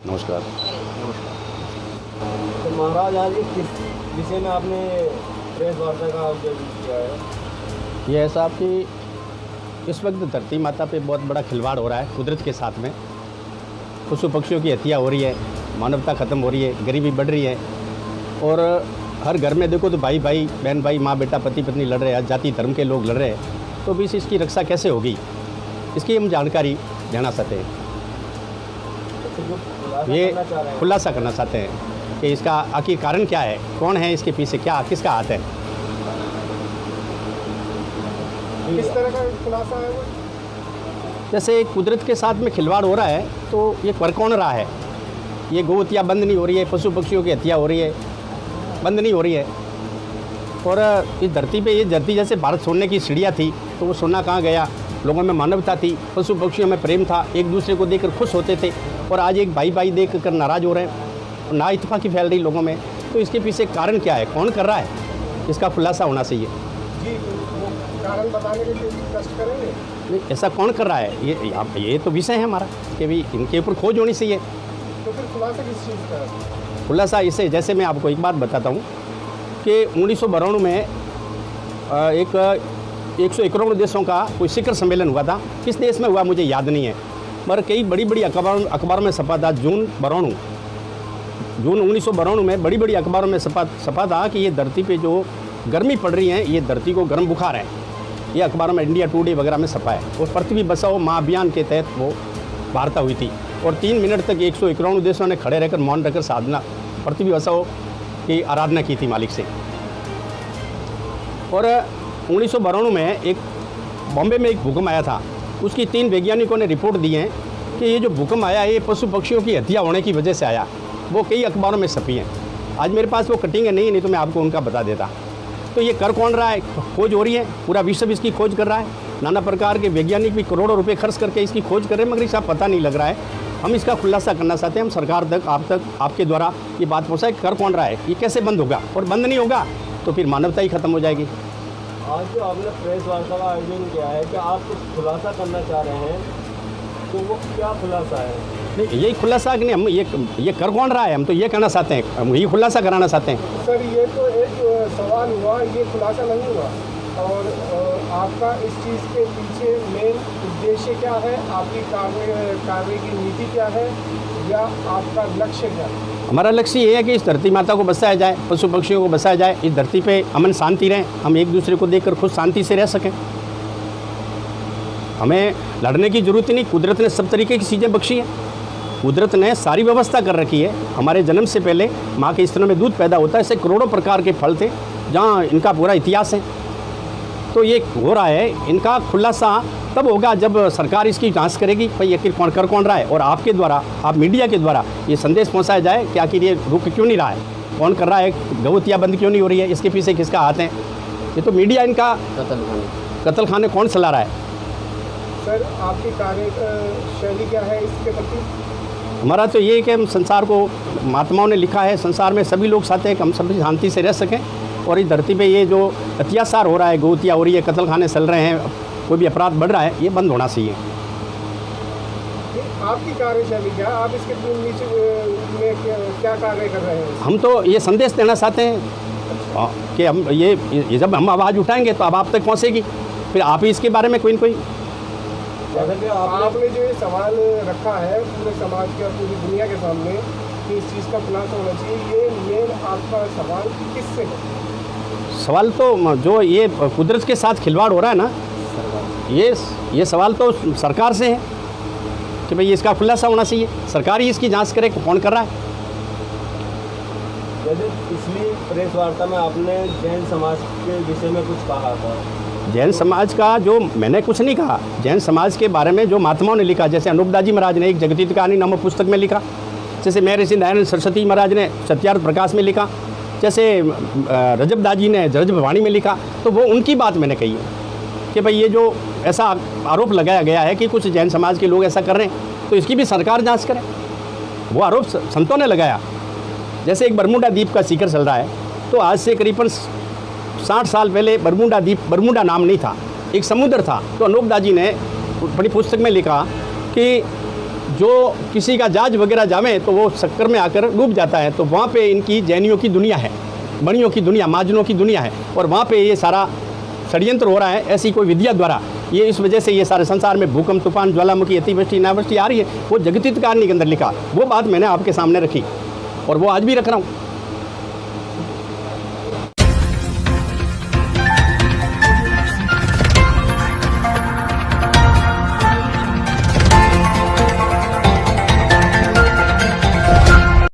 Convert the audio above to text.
नमस्कार। तो महाराज आज किस विषय में आपने प्रेस वार्ता का आयोजन किया है? ये है साहब कि इस वक्त धरती माता पे बहुत बड़ा खिलवाड़ हो रहा है कुदरत के साथ में। पशु पक्षियों की हत्या हो रही है, मानवता ख़त्म हो रही है, गरीबी बढ़ रही है और हर घर में देखो तो भाई भाई, बहन भाई, माँ बेटा, पति पत्नी लड़ रहे हैं, जाति धर्म के लोग लड़ रहे हैं। तो बीच इसकी रक्षा कैसे होगी, इसकी हम जानकारी देना चाहते हैं। ये खुलासा करना चाहते हैं कि इसका आखिर कारण क्या है, कौन है इसके पीछे, क्या किसका हाथ है। किस तरह का खुलासा है वो? जैसे कुदरत के साथ में खिलवाड़ हो रहा है तो ये कर कौन रहा है। ये गौ हत्या बंद नहीं हो रही है, पशु पक्षियों की हत्या हो रही है, बंद नहीं हो रही है। और इस धरती पे ये धरती जैसे भारत सोने की सीढ़ियाँ थी तो वो सोना कहाँ गया। लोगों में मानवता थी, पशु पक्षियों में प्रेम था, एक दूसरे को देखकर खुश होते थे। और आज एक भाई भाई देख कर नाराज़ हो रहे हैं, ना इत्तेफाकी फैल रही लोगों में। तो इसके पीछे कारण क्या है, कौन कर रहा है, इसका खुलासा होना चाहिए। जी, वो कारण बताने के लिए कष्ट करेंगे। नहीं, ऐसा कौन कर रहा है, ये तो विषय है हमारा कि भी इनके ऊपर खोज होनी चाहिए। तो फिर खुलासा किस चीज़ का है? खुलासा इसे, जैसे मैं आपको एक बात बताता हूँ कि 1992 में 151 देशों का कोई शिखर सम्मेलन हुआ था। किस देश में हुआ मुझे याद नहीं है, मगर कई बड़ी बड़ी अखबारों में छपा था। जून 1992 में बड़ी बड़ी अखबारों में छपा था कि ये धरती पे जो गर्मी पड़ रही है, ये धरती को गर्म बुखार है। ये अखबारों में इंडिया टुडे वगैरह में छपा है। और पृथ्वी बचाओ माँ अभियान के तहत वो वार्ता हुई थी और 3 मिनट तक 151 देशों ने खड़े रहकर मौन रखकर साधना, पृथ्वी बचाओ की आराधना की थी मालिक से। और 1992 में बॉम्बे में एक भूकंप आया था। उसकी 3 वैज्ञानिकों ने रिपोर्ट दी है कि ये जो भूकंप आया ये पशु पक्षियों की हत्या होने की वजह से आया। वो कई अखबारों में छपी हैं। आज मेरे पास वो कटिंग है नहीं तो मैं आपको उनका बता देता। तो ये कर कौन रहा है, खोज हो रही है, पूरा विश्व इसकी खोज कर रहा है। नाना प्रकार के वैज्ञानिक भी करोड़ों रुपए खर्च करके इसकी खोज कर रहे हैं, मगर इसका पता नहीं लग रहा है। हम इसका खुलासा करना चाहते हैं। हम सरकार तक, आपके द्वारा ये बात पहुँचाए, कर कौन रहा है, ये कैसे बंद होगा। और बंद नहीं होगा तो फिर मानवता ही खत्म हो जाएगी। आज जो आपने प्रेस वार्ता का आयोजन किया है कि आप कुछ खुलासा करना चाह रहे हैं, तो वो क्या खुलासा है? नहीं, यही खुलासा कि नहीं, हम ये कर कौन रहा है, हम तो ये कहना चाहते हैं, हम यही खुलासा कराना चाहते हैं। सर, ये तो एक सवाल हुआ, ये खुलासा नहीं हुआ। और आपका इस चीज़ के पीछे मेन उद्देश्य क्या है, आपकी कार्य की नीति क्या है, या आपका लक्ष्य क्या है? हमारा लक्ष्य ये है कि इस धरती माता को बचाया जाए, पशु पक्षियों को बचाया जाए, इस धरती पे अमन शांति रहे, हम एक दूसरे को देखकर खुद शांति से रह सकें। हमें लड़ने की ज़रूरत ही नहीं। कुदरत ने सब तरीके की चीज़ें बख्शी हैं। कुदरत ने सारी व्यवस्था कर रखी है। हमारे जन्म से पहले माँ के स्तनों में दूध पैदा होता है, ऐसे करोड़ों प्रकार के फल थे जहाँ इनका पूरा इतिहास है। तो ये हो रहा है, इनका खुलासा तब होगा जब सरकार इसकी जांच करेगी भाई आखिर कौन कर कौन रहा है। और आपके द्वारा, आप मीडिया के द्वारा ये संदेश पहुंचाया जाए कि आखिर ये रुक क्यों नहीं रहा है, कौन कर रहा है, गौ हत्या बंद क्यों नहीं हो रही है, इसके पीछे किसका हाथ है। ये तो मीडिया इनका कत्ल खाने कौन चला रहा है। सर, आपकी कार्य शैली क्या है इसके प्रति? हमारा तो ये है कि हम संसार को, महात्माओं ने लिखा है, संसार में सभी लोग चाहते हैं कि हम सभी शांति से रह सकें। और इस धरती पे ये जो अत्याचार हो रहा है, गौ हत्या हो रही है, कत्ल खाने चल रहे हैं, कोई भी अपराध बढ़ रहा है, ये बंद होना चाहिए। आपकी कार्यशैली क्या, आप इसके नीचे में क्या कार्य कर रहे हैं? हम तो ये संदेश देना चाहते हैं कि हम ये जब हम आवाज़ उठाएंगे तो अब आप तक पहुँचेगी, फिर आप ही इसके बारे में कोई न कोई। आपने जो ये सवाल रखा है पूरे समाज के और पूरी दुनिया के सामने कि इस चीज़ का खुलासा होना चाहिए, ये मेन आपका सवाल किससे है? सवाल तो जो ये कुदरत के साथ खिलवाड़ हो रहा है ना, ये सवाल तो सरकार से है कि भाई इसका खुलासा होना चाहिए। सरकार ही इसकी जांच करे कौन कर रहा है। जैसे पिछली प्रेस वार्ता में आपने जैन समाज के विषय में कुछ कहा था। जैन समाज का जो मैंने कुछ नहीं कहा, जैन समाज के बारे में जो महात्माओं ने लिखा, जैसे अनूपदास महाराज ने एक जगतीत कहानी नामक पुस्तक में लिखा, जैसे महर्षि दयानंद सरस्वती महाराज ने सत्यार्थ प्रकाश में लिखा, जैसे रजबदास जी ने रजब वाणी में लिखा। तो वो उनकी बात मैंने कही है कि भाई ये जो ऐसा आरोप लगाया गया है कि कुछ जैन समाज के लोग ऐसा कर रहे हैं, तो इसकी भी सरकार जांच करे। वो आरोप संतों ने लगाया। जैसे एक बरमुडा द्वीप का शिखर चल रहा है, तो आज से करीबन 60 साल पहले बरमुडा द्वीप, बरमुडा नाम नहीं था, एक समुद्र था। तो अनूपदास जी ने अपनी पुस्तक में लिखा कि जो किसी का जहाज वगैरह जावे तो वो चक्कर में आकर डूब जाता है, तो वहाँ पे इनकी जैनियों की दुनिया है, मणियों की दुनिया, महाजनों की दुनिया है, और वहाँ पे ये सारा षड्यंत्र हो रहा है ऐसी कोई विद्या द्वारा। ये इस वजह से ये सारे संसार में भूकंप, तूफान, ज्वालामुखी, अतिवृष्टि, अनावृष्टि आ रही है। वो जगतीत कारणी के अंदर लिखा, वो बात मैंने आपके सामने रखी और वो आज भी रख रहा हूँ।